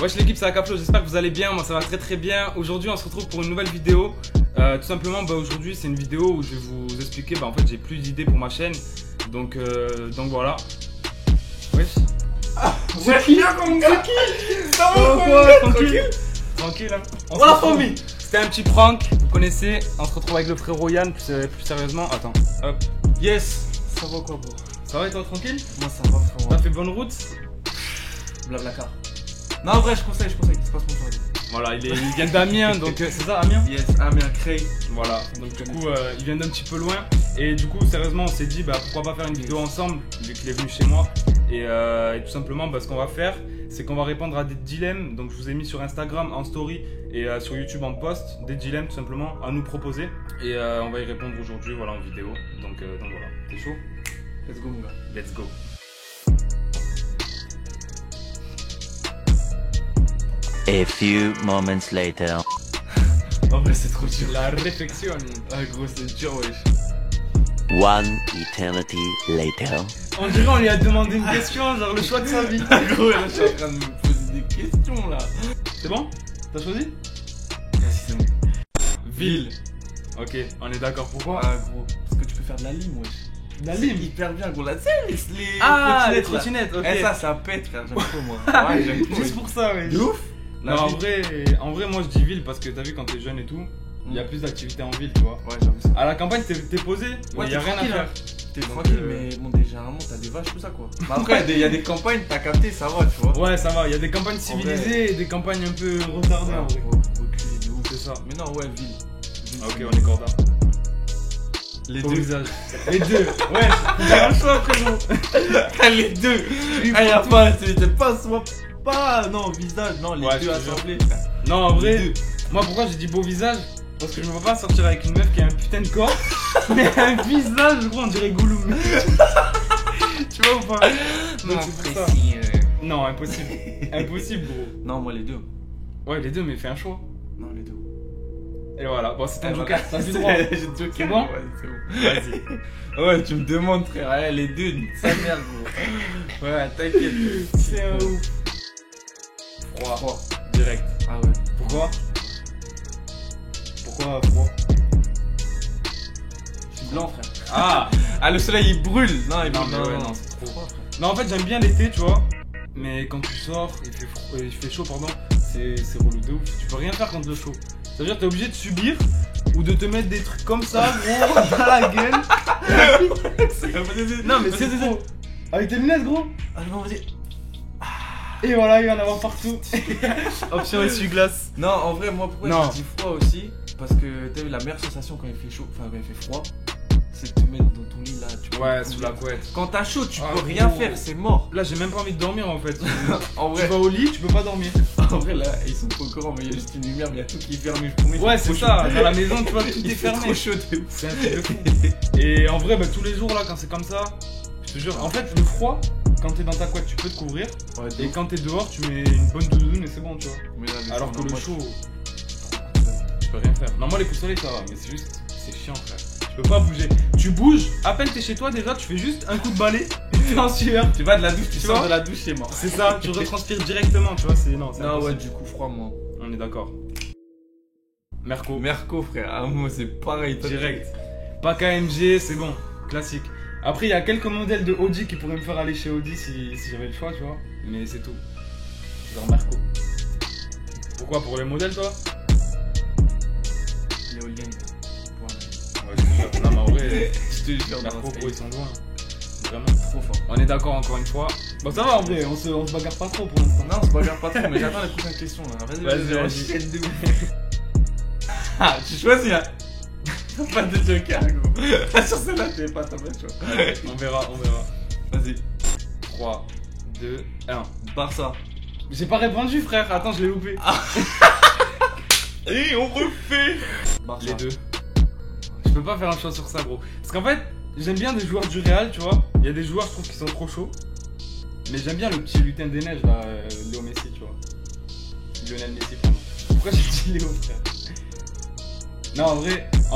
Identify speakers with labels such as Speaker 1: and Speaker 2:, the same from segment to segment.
Speaker 1: Wesh l'équipe, c'est Akaflo, j'espère que vous allez bien, moi ça va très bien. Aujourd'hui on se retrouve pour une nouvelle vidéo. Tout simplement aujourd'hui c'est une vidéo où je vais vous expliquer, en fait j'ai plus d'idées pour ma chaîne. Donc voilà. Wesh.
Speaker 2: C'est qui mon gars? Ça va
Speaker 1: quoi? Tranquille hein.
Speaker 2: On la famille.
Speaker 1: C'était un petit prank, vous connaissez. On se retrouve avec le frérot Yann, plus sérieusement. Attends, hop.
Speaker 2: Yes. Ça va quoi bro?
Speaker 1: Ça va et toi tranquille?
Speaker 2: Moi ça va frérot.
Speaker 1: T'as fait bonne route?
Speaker 2: Blablacar. Non en vrai je conseille, c'est pas sponsorisé.
Speaker 1: Voilà, il vient d'Amiens, donc c'est ça Amiens?
Speaker 2: Yes, Amiens, Cray.
Speaker 1: Voilà, donc du coup il vient d'un petit peu loin. Et du coup sérieusement on s'est dit pourquoi pas faire une vidéo ensemble, vu qu'il est venu chez moi. Et tout simplement ce qu'on va faire, c'est qu'on va répondre à des dilemmes. Donc je vous ai mis sur Instagram en story et sur YouTube en post des dilemmes tout simplement à nous proposer. Et on va y répondre aujourd'hui, voilà, en vidéo. Donc voilà, t'es chaud?
Speaker 2: Let's go mon gars.
Speaker 1: Let's go.
Speaker 3: A few moments later.
Speaker 2: En vrai c'est trop dur.
Speaker 1: La réflexion.
Speaker 2: Ah gros c'est dur wesh.
Speaker 3: One eternity later.
Speaker 1: On dirait on lui a demandé une question, genre le choix de sa vie.
Speaker 2: Ah gros là je suis en train de me poser des questions là.
Speaker 1: C'est bon? T'as choisi?
Speaker 2: Vas-y c'est bon.
Speaker 1: Ville. Ok, on est d'accord, pourquoi?
Speaker 2: Ah gros, parce que tu peux faire de la lime wesh.
Speaker 1: La
Speaker 2: C'est
Speaker 1: lime.
Speaker 2: hyper bien gros là, tu sais les
Speaker 1: Ah, les
Speaker 2: trottinettes là.
Speaker 1: trottinettes, ok.
Speaker 2: Eh ça pète frère, j'aime trop moi. Ouais j'aime trop.
Speaker 1: Juste pour ça, ouais.
Speaker 2: De ouf.
Speaker 1: Non, en vrai, moi je dis ville parce que t'as vu quand t'es jeune et tout, il y a plus d'activités en ville, tu vois.
Speaker 2: Ouais j'avoue ça.
Speaker 1: À la campagne, t'es posé,
Speaker 2: Ouais,
Speaker 1: il y a
Speaker 2: t'es
Speaker 1: rien à
Speaker 2: tranquille,
Speaker 1: faire.
Speaker 2: hein. T'es
Speaker 1: Donc,
Speaker 2: tranquille mais bon généralement t'as des vaches tout ça quoi. Mais après il y a des campagnes, t'as capté ça va tu vois.
Speaker 1: Ouais, ça va, il y a des campagnes civilisées et des campagnes un peu retardées en vrai.
Speaker 2: Reculer de ouf.
Speaker 1: C'est ça.
Speaker 2: Mais non ouais ville.
Speaker 1: Ok, on est corda.
Speaker 2: Les
Speaker 1: Au
Speaker 2: deux.
Speaker 1: visage. Les deux, ouais, j'ai un choix frérot.
Speaker 2: Les deux. Ah y'a pas, c'était pas soit pas non visage, non les
Speaker 1: Ouais,
Speaker 2: deux
Speaker 1: je te jure.
Speaker 2: assemblés.
Speaker 1: Non, en vrai,
Speaker 2: Les deux.
Speaker 1: moi pourquoi j'ai dit beau visage? Parce que je me vois pas sortir avec une meuf qui a un putain de corps, mais un visage, gros, on dirait Gollum. Tu vois ou pas? Donc c'est pour ça. Non, impossible. Impossible, gros.
Speaker 2: Non moi les deux.
Speaker 1: Ouais, les deux, mais fais un choix.
Speaker 2: Non les deux.
Speaker 1: Et voilà, bon, c'est un
Speaker 2: Ah,
Speaker 1: joker,
Speaker 2: voilà.
Speaker 1: t'as du droit.
Speaker 2: J'ai le joker.
Speaker 1: C'est bon?
Speaker 2: Ouais, c'est bon.
Speaker 1: Vas-y.
Speaker 2: Ouais, tu me demandes frère, ouais, les deux, sa mère gros. Ouais, t'inquiète.
Speaker 1: C'est un ouf. Froid. Direct.
Speaker 2: Ah ouais.
Speaker 1: Pourquoi? Pourquoi froid?
Speaker 2: Je suis blanc frère.
Speaker 1: Ah!
Speaker 2: Ah le soleil il brûle. Non il
Speaker 1: Non,
Speaker 2: brûle.
Speaker 1: mais ouais, non, c'est trop. Non, en fait, j'aime bien l'été, tu vois. Mais quand tu sors, il fait chaud, pardon, c'est relou de ouf. Tu peux rien faire contre le chaud. Ça veut dire que t'es obligé de subir ou de te mettre des trucs comme ça, gros, dans la gueule. Non, mais c'est trop. Avec tes lunettes, gros.
Speaker 2: Ah non vas-y.
Speaker 1: Et voilà, il va en avoir partout. Option essuie-glace.
Speaker 2: Non en vrai moi pourquoi
Speaker 1: Non.
Speaker 2: je dis froid aussi? Parce que t'as vu la meilleure sensation quand il fait chaud, enfin quand il fait froid, c'est de te mettre dans ton lit là. Tu peux
Speaker 1: Ouais,
Speaker 2: te
Speaker 1: sous la
Speaker 2: couvrir.
Speaker 1: couette.
Speaker 2: Quand t'as chaud tu
Speaker 1: Ah,
Speaker 2: peux rien
Speaker 1: gros.
Speaker 2: faire, c'est mort.
Speaker 1: Là, j'ai même pas envie de dormir en fait.
Speaker 2: En
Speaker 1: Tu
Speaker 2: vrai,
Speaker 1: vas au lit, tu peux pas dormir.
Speaker 2: en vrai là ils sont pas au courant mais il y a juste une lumière, mais il y a tout qui est fermé. Je promets,
Speaker 1: Ouais, c'est ça.
Speaker 2: trop chaud.
Speaker 1: Dans la maison, tu vois, tout
Speaker 2: Il
Speaker 1: est
Speaker 2: fait
Speaker 1: fermé.
Speaker 2: trop chaud de ouf.
Speaker 1: C'est un truc de fou. Et en vrai, tous les jours là, quand c'est comme ça, je te jure, en fait, le froid, quand t'es dans ta couette, tu peux te couvrir.
Speaker 2: Ouais, de
Speaker 1: Et
Speaker 2: ouf.
Speaker 1: quand t'es dehors, tu mets une bonne doudoune et c'est bon, tu vois.
Speaker 2: Mais là,
Speaker 1: Alors que le
Speaker 2: moi,
Speaker 1: chaud, tu peux rien faire. Non, moi, les coups de soleil, ça va, mais c'est juste, c'est chiant, frère. Tu peux pas bouger. Tu bouges, à peine t'es chez toi déjà, tu fais juste un coup de balai, t'es en sueur.
Speaker 2: tu vas de la douche, tu
Speaker 1: Tu
Speaker 2: sors
Speaker 1: vois
Speaker 2: de la douche, c'est mort.
Speaker 1: C'est ça, tu retranspires directement, tu vois, c'est non, c'est
Speaker 2: Non, ouais,
Speaker 1: impossible.
Speaker 2: du coup, froid, moi.
Speaker 1: On est d'accord. Merco,
Speaker 2: Merco, frère, ah, moi, c'est pareil, toi,
Speaker 1: direct. Pas KMG, c'est bon, classique. Après, il y a quelques modèles de Audi qui pourraient me faire aller chez Audi si j'avais le choix, tu vois. Mais c'est tout. Genre Merco. Pourquoi? Pour les modèles, toi?
Speaker 2: L'éolienne.
Speaker 1: Ouais, je te jure. Non, mais en vrai,
Speaker 2: Je te jure,
Speaker 1: Merco,
Speaker 2: non,
Speaker 1: gros, ils sont loin. Vraiment.
Speaker 2: trop fort.
Speaker 1: On est d'accord encore une fois. Bon, ça va en vrai, on se bagarre pas trop pour l'instant.
Speaker 2: Non, c'est pas grave, pas trop, mais j'attends les prochaines questions, là. Vas-y, enchaîne de ouf. Ah, tu choisis, hein. Pas de joker, gros. Sur celle-là, t'es pas, t'as pas de choix.
Speaker 1: On verra, on verra.
Speaker 2: Vas-y.
Speaker 1: 3, 2, 1.
Speaker 2: Barça.
Speaker 1: J'ai pas répondu, frère. Attends, je l'ai loupé.
Speaker 2: Et on refait. Barça.
Speaker 1: Les deux. Je peux pas faire un choix sur ça, gros. Parce qu'en fait, j'aime bien des joueurs du Real, tu vois. Il y a des joueurs, je trouve, qui sont trop chauds. Mais j'aime bien le petit lutin des neiges, là, Léo Messi, tu vois. Lionel Messi, pardon. Pourquoi j'ai dit Léo, frère? Non, en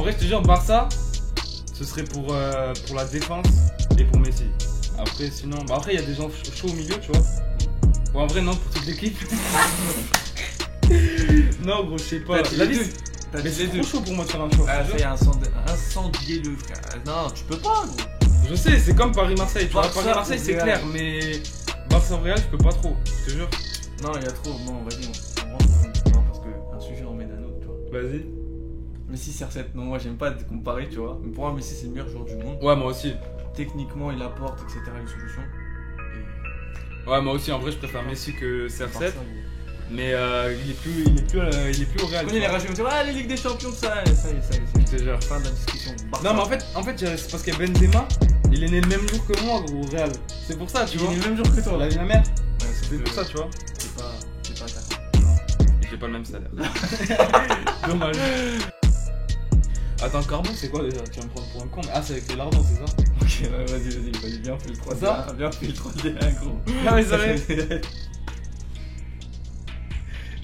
Speaker 1: vrai, je te jure, Barça, ce serait pour la défense et pour Messi. Après, sinon, après, il y a des gens chauds au milieu, tu vois. Ouais, en vrai, non, pour toute l'équipe. Non, gros, je sais pas.
Speaker 2: T'as dit
Speaker 1: La
Speaker 2: les deux.
Speaker 1: liste.
Speaker 2: T'as
Speaker 1: Mais
Speaker 2: dit
Speaker 1: c'est
Speaker 2: les deux.
Speaker 1: trop chaud pour moi de faire un choix.
Speaker 2: Ah,
Speaker 1: je te
Speaker 2: c'est
Speaker 1: jure.
Speaker 2: incendier le frère. Non, tu peux pas, gros.
Speaker 1: Je sais, c'est comme Paris-Marseille. Tu vois,
Speaker 2: Barça
Speaker 1: Paris-Marseille,
Speaker 2: ou
Speaker 1: c'est
Speaker 2: Real.
Speaker 1: clair, mais Barça-Real, je peux pas trop. Je te jure.
Speaker 2: Non, il y a trop. Non, vas-y, on rentre dans... Non, parce qu'un sujet emmène un autre, tu vois.
Speaker 1: Vas-y.
Speaker 2: Messi, CR7, non, moi j'aime pas comparer, tu vois. Mais pour moi, Messi, c'est le meilleur joueur du monde.
Speaker 1: Ouais, moi aussi.
Speaker 2: Techniquement, il apporte, etc. les solutions.
Speaker 1: Ouais, moi aussi, en vrai, je préfère Messi que
Speaker 2: Et
Speaker 1: CR7.
Speaker 2: Barça, gros.
Speaker 1: Mais il est plus au Real.
Speaker 2: Tu connais
Speaker 1: tu
Speaker 2: les
Speaker 1: vois.
Speaker 2: rageux, ils vont dire, ah, les Ligues des Champions, ça y est, c'est
Speaker 1: Je te jure.
Speaker 2: fin de la discussion. Barça.
Speaker 1: Non, mais en fait, c'est parce que Benzema, il est né le même jour que moi, gros, au Real. C'est pour ça, tu
Speaker 2: il
Speaker 1: vois.
Speaker 2: est le même jour que toi.
Speaker 1: La vie de la mère.
Speaker 2: Ouais,
Speaker 1: C'est pour ça, tu vois.
Speaker 2: C'est pas attaquant.
Speaker 1: Et j'ai pas le même salaire. Dommage. Attends, Carbo, c'est quoi déjà? Tu vas me prendre pour un con, mais ah, c'est avec les lardons, c'est ça?
Speaker 2: Ok, ouais, vas-y, bien fait le 3 d
Speaker 1: Ça
Speaker 2: bien fait le 3D1, gros.
Speaker 1: Non, mais ça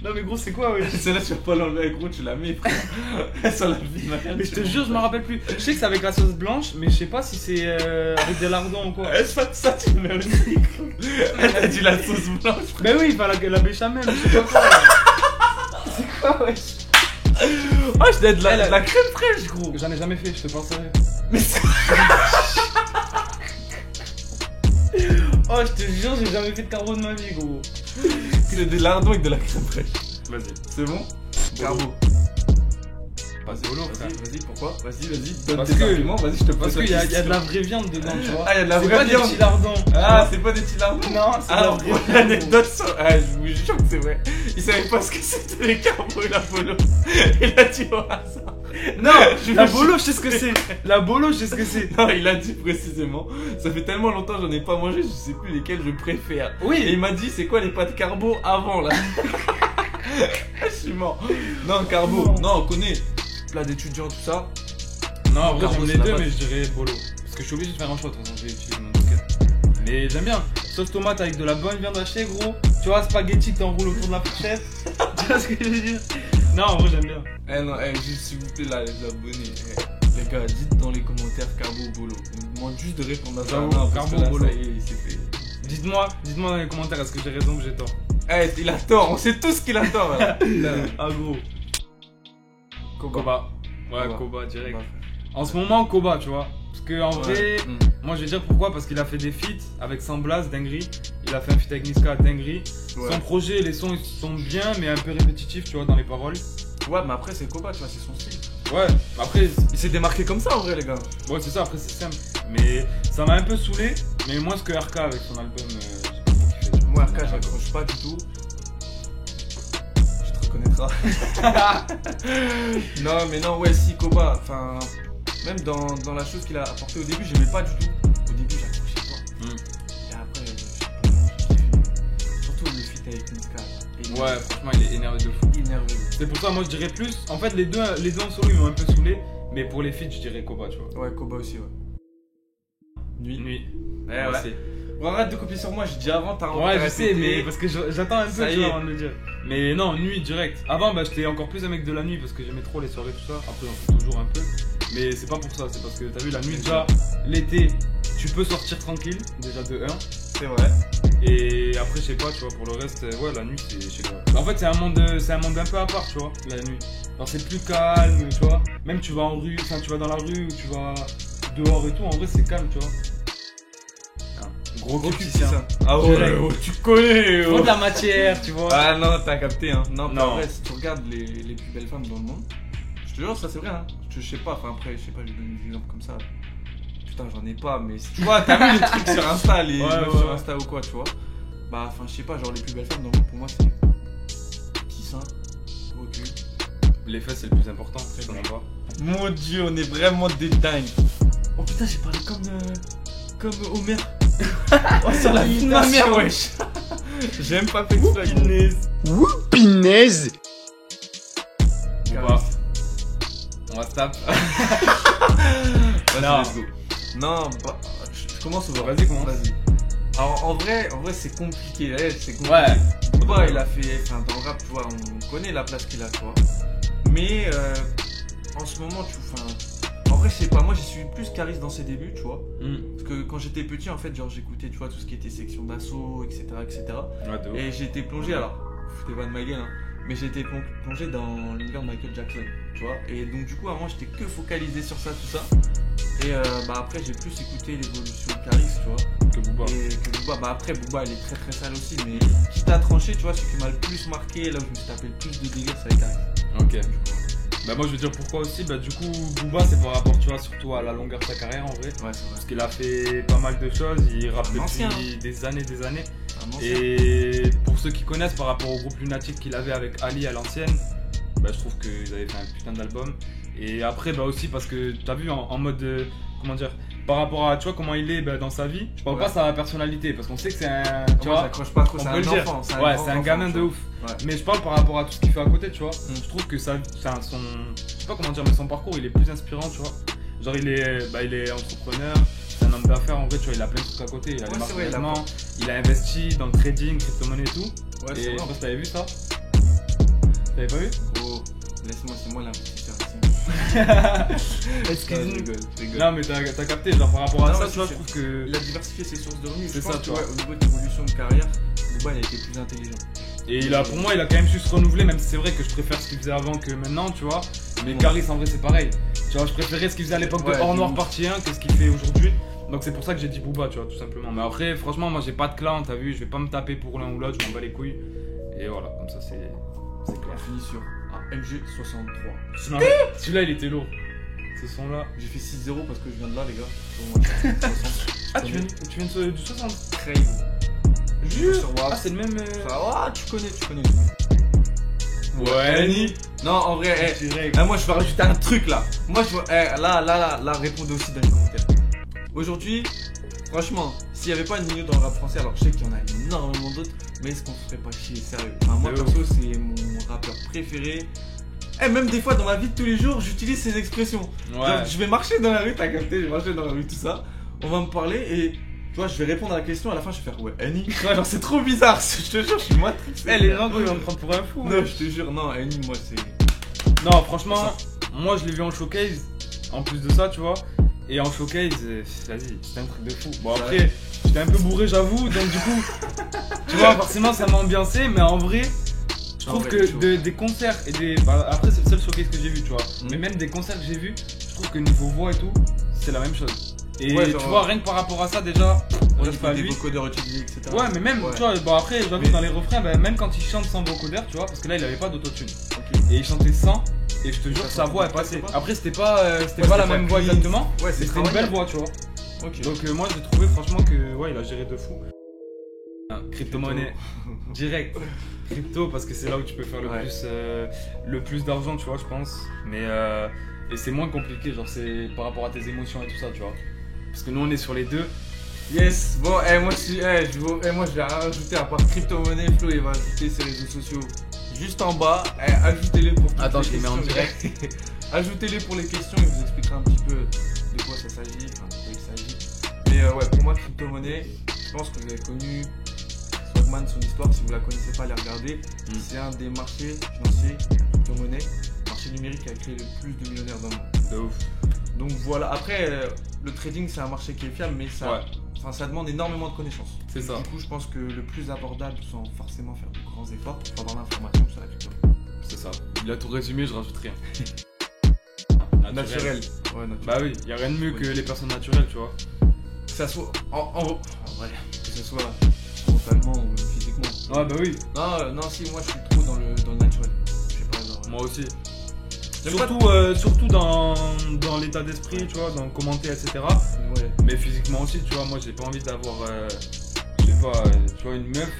Speaker 1: Non, mais gros, c'est quoi, ouais?
Speaker 2: Celle-là, tu vas pas l'enlever, gros, tu la mets, frère. Sur la vie,
Speaker 1: Mais je te jure, je m'en rappelle plus. Je sais que c'est avec la sauce blanche, mais je sais pas si c'est avec des lardons ou quoi.
Speaker 2: Est-ce pas ça, tu le mets aussi, gros. Elle t'a dit la sauce blanche, frère.
Speaker 1: Mais oui, enfin la béchamel, je sais pas quoi. C'est quoi, wesh?
Speaker 2: Oh, je t'ai de la crème fraîche, gros.
Speaker 1: J'en ai jamais fait, je te parle sérieux.
Speaker 2: Mais c'est.
Speaker 1: Oh, je te jure, j'ai jamais fait de carbo de ma vie, gros.
Speaker 2: C'est des lardons avec de la crème fraîche.
Speaker 1: Vas-y.
Speaker 2: C'est bon? Carbo.
Speaker 1: Vas-y, Olo, frère.
Speaker 2: Vas-y, pourquoi? Vas-y, donne
Speaker 1: Parce
Speaker 2: tes
Speaker 1: que-
Speaker 2: arguments, vas-y, je te pose
Speaker 1: Parce
Speaker 2: la
Speaker 1: qu'il y a
Speaker 2: question.
Speaker 1: de la vraie viande dedans, tu vois.
Speaker 2: Ah, il y a de la
Speaker 1: C'est
Speaker 2: vraie
Speaker 1: pas des
Speaker 2: viande.
Speaker 1: petits lardons.
Speaker 2: Ah, c'est pas des petits lardons?
Speaker 1: Non, c'est de la
Speaker 2: Ah,
Speaker 1: vraie
Speaker 2: pour
Speaker 1: viande.
Speaker 2: l'anecdote sur... Ah, je vous jure que c'est vrai. Il savait pas ce que c'était les carbos et la polo. Il a dit au hasard.
Speaker 1: Non,
Speaker 2: Je
Speaker 1: la
Speaker 2: me
Speaker 1: bolo, je sais ce que c'est. La bolo, je sais ce que c'est.
Speaker 2: Non, il a dit précisément. Ça fait tellement longtemps que j'en ai pas mangé, je sais plus lesquels je préfère. Et
Speaker 1: Oui.
Speaker 2: il m'a dit, c'est quoi les pâtes carbo avant là? Je suis mort. Non, carbo. Non, on connaît. Plat d'étudiants, tout ça.
Speaker 1: Non, en vrai,
Speaker 2: Carbo,
Speaker 1: j'aime les
Speaker 2: c'est la
Speaker 1: deux,
Speaker 2: base.
Speaker 1: mais je dirais bolo. Parce que je suis obligé de faire un choix, de toute façon, j'ai utilisé mon enquête. Mais j'aime bien. Sauce tomate avec de la bonne viande hachée, gros. Tu vois, spaghetti que t'enroules autour de la fourchette. Tu vois ce que je veux dire? Non, en vrai, j'aime bien.
Speaker 2: Eh non, juste s'il vous plaît, là, les abonnés. Les gars, dites dans les commentaires carbo ou bolo. On me demande juste de répondre à ça.
Speaker 1: J'avoue,
Speaker 2: Non, parce
Speaker 1: carbo
Speaker 2: que là,
Speaker 1: ou bolo.
Speaker 2: ça y est, il s'est fait.
Speaker 1: Dites-moi dans les commentaires, est-ce que j'ai raison ou j'ai tort?
Speaker 2: Eh, il a tort, on sait tous qu'il a tort là.
Speaker 1: Ah, gros. Koba. Ouais,
Speaker 2: Koba.
Speaker 1: Koba, direct.
Speaker 2: Koba.
Speaker 1: En ce moment, Koba, tu vois. Parce que en vrai,
Speaker 2: Mm.
Speaker 1: moi je vais dire pourquoi. Parce qu'il a fait des feats avec Samblas, dinguerie. Il a fait un feat avec Niska, dinguerie.
Speaker 2: Ouais.
Speaker 1: Son projet, les sons ils sont bien, mais un peu répétitifs, tu vois, dans les paroles.
Speaker 2: Ouais, mais après, c'est Koba, tu vois, c'est son style.
Speaker 1: Ouais, après,
Speaker 2: Il s'est démarqué comme ça en vrai, les gars.
Speaker 1: ouais, c'est ça, après c'est simple. Mais ça m'a un peu saoulé, mais moins que RK avec son album. J'ai pas trop kiffé, tu vois.
Speaker 2: Moi, RK, j'accroche pas du tout. Je te reconnaîtras. Non, mais non, ouais, si, Koba. Enfin, même dans la chose qu'il a apporté au début, j'aimais pas du tout. Au début, j'accrochais pas.
Speaker 1: Mm.
Speaker 2: Et après, je sais pas, j'ai kiffé. Surtout le feat avec Niska.
Speaker 1: Ouais, franchement, il est énervé de fou.
Speaker 2: Énervé.
Speaker 1: C'est pour ça, moi je dirais plus. En fait, les deux en solo ils m'ont un peu saoulé, mais pour les feats, je dirais Koba, tu vois.
Speaker 2: Ouais, Koba aussi, ouais. Nuit.
Speaker 1: Nuit.
Speaker 2: Ouais,
Speaker 1: Moi
Speaker 2: ouais.
Speaker 1: aussi.
Speaker 2: Bon, arrête de copier sur moi, j'ai dit avant, t'as
Speaker 1: Ouais, je sais, mais parce que j'attends un peu
Speaker 2: Ça
Speaker 1: tu
Speaker 2: y
Speaker 1: vois,
Speaker 2: est.
Speaker 1: avant de le dire. Mais non, nuit direct. Avant, bah, j'étais encore plus un mec de la nuit parce que j'aimais trop les soirées, tout ça. Après, j'en fais toujours un peu. Mais c'est pas pour ça, c'est parce que t'as vu, la nuit, déjà, l'été, tu peux sortir tranquille, déjà de 1.
Speaker 2: C'est vrai.
Speaker 1: Et après, je sais pas, tu vois, pour le reste, ouais, la nuit, c'est, je sais pas. En fait, c'est un monde un peu à part, tu vois, la nuit. Alors, c'est plus calme, tu vois. Même tu vas en rue, enfin, tu vas dans la rue ou tu vas dehors et tout, en vrai, c'est calme, tu vois. Gros kiff,
Speaker 2: c'est
Speaker 1: hein.
Speaker 2: ça. Ah ouais,
Speaker 1: Direct.
Speaker 2: oh, tu connais.
Speaker 1: Faut
Speaker 2: Oh.
Speaker 1: de la matière, tu vois.
Speaker 2: Ah non, t'as capté, hein. Non,
Speaker 1: Non.
Speaker 2: en vrai, si tu regardes les plus belles femmes dans le monde, je te jure, ça c'est vrai, hein. Je sais pas, enfin après, je sais pas, je donne des exemples comme ça. Putain, j'en ai pas, mais si tu vois, t'as vu les trucs sur Insta, les
Speaker 1: Ouais,
Speaker 2: meufs
Speaker 1: ouais,
Speaker 2: sur
Speaker 1: ouais.
Speaker 2: Insta ou quoi, tu vois. Bah, enfin, je sais pas, genre les plus belles femmes dans le monde pour moi, c'est petit sein, gros cul.
Speaker 1: Les fesses, c'est le plus important, je comprends pas.
Speaker 2: Mon dieu, on est vraiment des dingues. Oh putain, j'ai parlé comme Homer. Oh, sur la vie de ma mère, wesh. J'aime pas fait ça.
Speaker 3: Pinaise.
Speaker 1: Ou pas. On va se taper.
Speaker 2: Vas-y,
Speaker 1: Non.
Speaker 2: let's go. Non, bah, je commence au voir.
Speaker 1: Vas-y, commence.
Speaker 2: Vas-y. Alors, en vrai, c'est compliqué. Ouais, c'est compliqué.
Speaker 1: Ouais.
Speaker 2: Koba, il a fait, enfin, dans le rap, tu vois, on connaît la place qu'il a, tu vois. Mais, en ce moment, En vrai, je sais pas, moi j'y suis plus Caris dans ses débuts, tu vois.
Speaker 1: Hmm.
Speaker 2: Parce que quand j'étais petit, en fait, genre j'écoutais, tu vois, tout ce qui était section d'assaut, etc., etc.
Speaker 1: Ouais, de ouf.
Speaker 2: Et j'ai été plongé, alors, foutez pas de ma gueule, hein, mais j'ai été plongé dans l'univers de Michael Jackson, tu vois. Et donc, du coup, avant, j'étais que focalisé sur ça, tout ça. Et bah, après, j'ai plus écouté l'évolution de Caris, tu vois.
Speaker 1: Que Booba.
Speaker 2: Et que Booba, bah après, Booba, il est très très sale aussi, mais quitte à trancher, tu vois, ce qui m'a le plus marqué, là où je me suis tapé le plus de délire, c'est avec Caris.
Speaker 1: Ok. Bah moi je veux dire pourquoi aussi, bah du coup Booba c'est par rapport tu vois surtout à la longueur de sa carrière en vrai.
Speaker 2: Ouais, c'est vrai.
Speaker 1: Parce qu'il a fait pas mal de choses, il rappe depuis
Speaker 2: ancien,
Speaker 1: des années.
Speaker 2: Un ancien.
Speaker 1: Et pour ceux qui connaissent par rapport au groupe Lunatic qu'il avait avec Ali à l'ancienne, bah je trouve qu'ils avaient fait un putain d'album. Et après bah aussi parce que t'as vu en mode comment dire, par rapport à tu vois comment il est bah, dans sa vie, je parle
Speaker 2: Ouais.
Speaker 1: pas sa personnalité parce qu'on sait que c'est un tu
Speaker 2: Moi,
Speaker 1: vois,
Speaker 2: j'accroche pas trop,
Speaker 1: on
Speaker 2: c'est
Speaker 1: peut
Speaker 2: un
Speaker 1: le dire.
Speaker 2: enfant.
Speaker 1: Ouais, c'est un gamin de ouf.
Speaker 2: Ouais.
Speaker 1: Mais je parle par rapport à tout ce qu'il fait à côté, tu vois. Je trouve que ça, son, je sais pas comment dire, mais son parcours il est plus inspirant, tu vois. Genre il est entrepreneur, c'est un homme d'affaires en vrai, tu vois, il a plein de trucs à côté. Il a des marques de vêtements, il a investi dans le trading, crypto-monnaie et tout.
Speaker 2: Ouais, c'est
Speaker 1: Et
Speaker 2: vrai.
Speaker 1: je sais pas si t'avais vu ça. T'avais pas vu?
Speaker 2: Gros, laisse-moi, c'est moi l'investisseur ici. Je
Speaker 1: Excuse-nous.
Speaker 2: rigole, je rigole.
Speaker 1: Non mais t'as capté, genre par rapport à
Speaker 2: Non,
Speaker 1: ça,
Speaker 2: ouais,
Speaker 1: tu vois,
Speaker 2: c'est
Speaker 1: je trouve que.
Speaker 2: Il a diversifié ses sources de revenus.
Speaker 1: C'est
Speaker 2: Je pense
Speaker 1: ça,
Speaker 2: que,
Speaker 1: tu vois.
Speaker 2: ouais, au niveau de l'évolution de carrière, Booba il a été plus intelligent.
Speaker 1: Et il a, pour moi, il a quand même su se renouveler, même si c'est vrai que je préfère ce qu'il faisait avant que maintenant, tu vois. Mais
Speaker 2: Ouais.
Speaker 1: Caris, en vrai, c'est pareil. Tu vois, je préférais ce qu'il faisait à l'époque
Speaker 2: Ouais,
Speaker 1: de Hors
Speaker 2: de
Speaker 1: Noir
Speaker 2: ouf.
Speaker 1: partie 1 que ce qu'il fait aujourd'hui. Donc c'est pour ça que j'ai dit Booba, tu vois, tout simplement. Mais après, franchement, moi, j'ai pas de clan, t'as vu, je vais pas me taper pour l'un ou l'autre, je m'en bats les couilles. Et voilà, comme ça, c'est
Speaker 2: On
Speaker 1: clair.
Speaker 2: finit sur un MG63.
Speaker 1: Sinon, celui-là, il était lourd. Ce son-là.
Speaker 2: J'ai fait 6-0 parce que je viens de là, les gars.
Speaker 1: Ah, tu viens du 60?
Speaker 2: Très bon.
Speaker 1: Jure.
Speaker 2: Sur WhatsApp.
Speaker 1: Ah, c'est le même.
Speaker 2: Ah, tu connais.
Speaker 1: Ouais, Annie.
Speaker 2: Non, en vrai,
Speaker 1: Direct.
Speaker 2: moi je vais rajouter un truc là. Moi je vois, là, répondez aussi dans les commentaires. Aujourd'hui, franchement, s'il n'y avait pas une minute dans le rap français, alors je sais qu'il y en a énormément d'autres, mais est-ce qu'on se ferait pas chier, sérieux? Enfin, moi
Speaker 1: De
Speaker 2: perso, c'est mon rappeur préféré. Même des fois dans ma vie de tous les jours, j'utilise ces expressions.
Speaker 1: Ouais.
Speaker 2: Genre, je vais marcher dans la rue, t'as capté, je vais marcher dans la rue, tout ça. On va me parler et tu vois, je vais répondre à la question, à la fin je vais faire ouais, Annie. Tu vois, genre c'est trop bizarre, je te jure, je suis matrixé.
Speaker 1: Les gens, gros, ils vont me prendre pour un fou.
Speaker 2: Non, je te jure, non, Annie, moi c'est.
Speaker 1: Non, franchement, moi je l'ai vu en showcase, en plus de ça, tu vois. Et en showcase, vas-y, c'était un truc de fou. Bon, après, j'étais un peu bourré, j'avoue, donc du coup, tu vois, forcément, ça m'a ambiancé, mais en vrai, je trouve que des concerts et des. Bah, après, c'est le seul showcase que j'ai vu, tu vois. Mais même des concerts que j'ai vus, je trouve que niveau voix et tout, c'est la même chose. Et
Speaker 2: Ouais,
Speaker 1: tu
Speaker 2: genre,
Speaker 1: vois, rien que par rapport à ça, déjà, on
Speaker 2: Il
Speaker 1: dit
Speaker 2: faut
Speaker 1: pas
Speaker 2: des
Speaker 1: lui.
Speaker 2: vocodeurs utilisés, etc.
Speaker 1: Ouais, mais même,
Speaker 2: Ouais.
Speaker 1: tu vois, bon après, j'avoue,
Speaker 2: Mais-
Speaker 1: dans les refrains, bah, même quand il chante sans vocodeur, tu vois, parce que là, il avait pas d'autotune.
Speaker 2: Ok.
Speaker 1: Et il chantait sans, et je te jure
Speaker 2: Ça
Speaker 1: que sa voix, elle
Speaker 2: sentait
Speaker 1: passait.
Speaker 2: pas.
Speaker 1: Après, c'était pas la
Speaker 2: c'était
Speaker 1: même
Speaker 2: pas
Speaker 1: voix
Speaker 2: clean.
Speaker 1: exactement,
Speaker 2: Ouais,
Speaker 1: mais
Speaker 2: c'est
Speaker 1: c'était une belle
Speaker 2: travaillable.
Speaker 1: voix, tu vois.
Speaker 2: Ok.
Speaker 1: Donc, moi, j'ai trouvé franchement que, ouais, il a géré de fou. Crypto-monnaie, direct. Crypto, parce que c'est là où tu peux faire
Speaker 2: Ouais.
Speaker 1: le plus d'argent, tu vois, je pense. Mais, et c'est moins compliqué, genre, c'est par rapport à tes émotions et tout ça, tu vois. Parce que nous, on est sur les deux.
Speaker 2: Yes, bon, moi je vais rajouter à part crypto-monnaie, Flo il va ajouter ses réseaux sociaux juste en bas. Ajoutez-les pour toutes
Speaker 1: Attends,
Speaker 2: les
Speaker 1: je les mets en
Speaker 2: questions. Ajoutez-les pour les questions, il vous expliquera un petit peu de quoi ça s'agit, enfin de quoi il s'agit. Mais ouais, pour moi, crypto-monnaie, je pense que vous avez connu Swagman, son histoire, si vous la connaissez pas, allez regarder. C'est un des marchés financiers, crypto-monnaie, marché numérique qui a créé le plus de millionnaires dans le monde.
Speaker 1: De ouf.
Speaker 2: Donc voilà, après, le trading c'est un marché qui est fiable, mais ça,
Speaker 1: Ouais.
Speaker 2: enfin, ça demande énormément de connaissances.
Speaker 1: C'est ça.
Speaker 2: Du coup, je pense que le plus abordable, sans forcément faire de grands efforts, c'est avoir l'information sur la crypto.
Speaker 1: C'est ça. Il a tout résumé, je rajoute rien.
Speaker 2: Naturel. Ouais, naturel.
Speaker 1: Bah oui, y a rien de mieux que les personnes naturelles, tu vois.
Speaker 2: Que ça soit en vrai, que ce soit mentalement ou même physiquement.
Speaker 1: Ouais, bah oui,
Speaker 2: Non, si, moi je suis trop dans le naturel. Je sais pas, genre.
Speaker 1: moi aussi.
Speaker 2: J'aime pas-
Speaker 1: Surtout dans l'état d'esprit, tu vois, dans le commenter, etc.
Speaker 2: Ouais.
Speaker 1: Mais physiquement aussi, tu vois, moi j'ai pas envie d'avoir, je sais pas, tu vois, une meuf,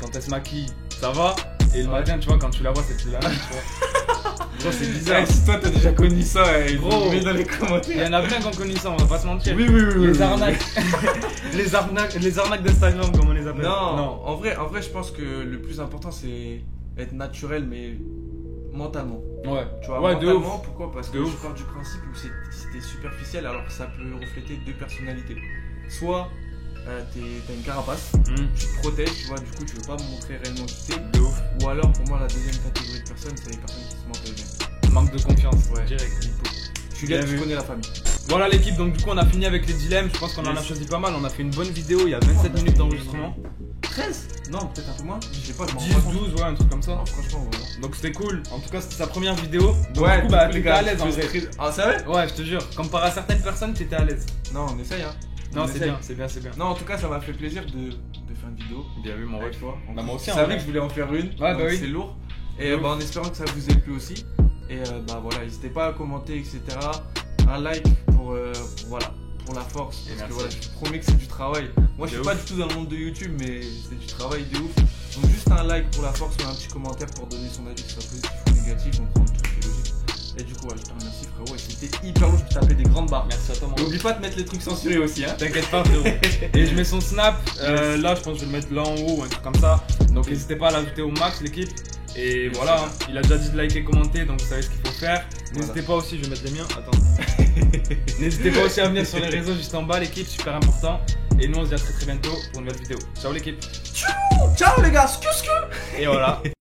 Speaker 1: quand elle se maquille, ça va, et le
Speaker 2: Ouais.
Speaker 1: matin, tu vois, quand tu la vois, c'est plus la même, tu vois. Gros, c'est bizarre.
Speaker 2: Si toi t'as déjà connu ça,
Speaker 1: Gros.
Speaker 2: mets dans les
Speaker 1: Il y
Speaker 2: commentaires.
Speaker 1: en a plein qui ont connu ça, on va pas se mentir.
Speaker 2: Oui,
Speaker 1: Les arnaques, les arnaques d'Instagram, comme on les appelle.
Speaker 2: Non, en vrai, je pense que le plus important c'est être naturel, mais mentalement.
Speaker 1: Ouais,
Speaker 2: Tu vois,
Speaker 1: ouais, de
Speaker 2: mentalement,
Speaker 1: ouf.
Speaker 2: pourquoi? Parce
Speaker 1: De
Speaker 2: que
Speaker 1: ouf.
Speaker 2: je pars du principe où c'était superficiel, alors que ça peut refléter deux personnalités. Soit t'as une carapace, tu te protèges, tu vois, du coup tu veux pas montrer réellement qui t'es.
Speaker 1: De ouf.
Speaker 2: Ou alors pour moi la deuxième catégorie de personnes, c'est les personnes qui se mentent elles-mêmes.
Speaker 1: Manque de confiance,
Speaker 2: Ouais.
Speaker 1: direct.
Speaker 2: Juliette,
Speaker 1: Bien
Speaker 2: tu
Speaker 1: vu.
Speaker 2: connais la famille.
Speaker 1: Voilà l'équipe, donc du coup on a fini avec les dilemmes, je pense qu'on en a
Speaker 2: Yes.
Speaker 1: choisi pas mal, on a fait une bonne vidéo, il y a 27 minutes d'enregistrement.
Speaker 2: 13 Non, peut-être un peu moins. Je sais pas, je m'en
Speaker 1: 10,
Speaker 2: rends pas compte.
Speaker 1: 12, ouais, un truc comme ça.
Speaker 2: Non, franchement, voilà.
Speaker 1: Donc c'était cool, en tout cas c'était sa première vidéo. Donc
Speaker 2: Ouais,
Speaker 1: du coup bah
Speaker 2: les
Speaker 1: t'étais
Speaker 2: gars,
Speaker 1: à l'aise en
Speaker 2: je
Speaker 1: vrai.
Speaker 2: suis Ah, c'est vrai?
Speaker 1: Ouais, je te jure, comparé à certaines personnes, t'étais à l'aise.
Speaker 2: Non, on essaye, hein.
Speaker 1: Non,
Speaker 2: On
Speaker 1: c'est
Speaker 2: essaye.
Speaker 1: bien, c'est bien, c'est bien.
Speaker 2: Non, en tout cas, ça m'a fait plaisir de faire une vidéo.
Speaker 1: Bien vu mon
Speaker 2: Avec
Speaker 1: ref.
Speaker 2: toi.
Speaker 1: Bah, moi aussi,
Speaker 2: Je
Speaker 1: en
Speaker 2: savais
Speaker 1: vrai.
Speaker 2: que je voulais en faire une.
Speaker 1: bah
Speaker 2: donc
Speaker 1: oui.
Speaker 2: C'est lourd. Et
Speaker 1: De ouf.
Speaker 2: bah, en espérant que ça vous ait plu aussi. Et bah voilà, n'hésitez pas à commenter, etc. Un like voilà, pour la force.
Speaker 1: Et
Speaker 2: Parce
Speaker 1: merci.
Speaker 2: que voilà, je te promets que c'est du travail. Moi, je
Speaker 1: De
Speaker 2: suis pas
Speaker 1: ouf.
Speaker 2: du tout dans le monde de YouTube, mais c'est du travail de ouf. Donc, juste un like pour la force ou un petit commentaire pour donner son avis, que ce soit positif ou négatif. On prend le truc qui est logique. Et du coup, ouais, je te remercie, frérot. Et c'était hyper lourd, je te tapais des grandes barres.
Speaker 1: Merci à toi mon ref.
Speaker 2: N'oublie pas de mettre les trucs censurés aussi, hein.
Speaker 1: T'inquiète pas frérot. Et je mets son snap,
Speaker 2: Yes.
Speaker 1: là je pense que je vais le mettre là en haut ou un truc comme ça. Donc n'hésitez pas à l'ajouter au max l'équipe. Et
Speaker 2: Merci,
Speaker 1: voilà,
Speaker 2: bien.
Speaker 1: hein, il a déjà dit de liker, commenter, donc vous savez ce qu'il faut faire. N'hésitez pas aussi, je vais mettre les miens, attends. N'hésitez pas aussi à venir sur les réseaux juste en bas l'équipe, super important. Et nous on se dit à très bientôt pour une nouvelle vidéo. Ciao l'équipe.
Speaker 2: Ciao les gars,
Speaker 1: Et voilà.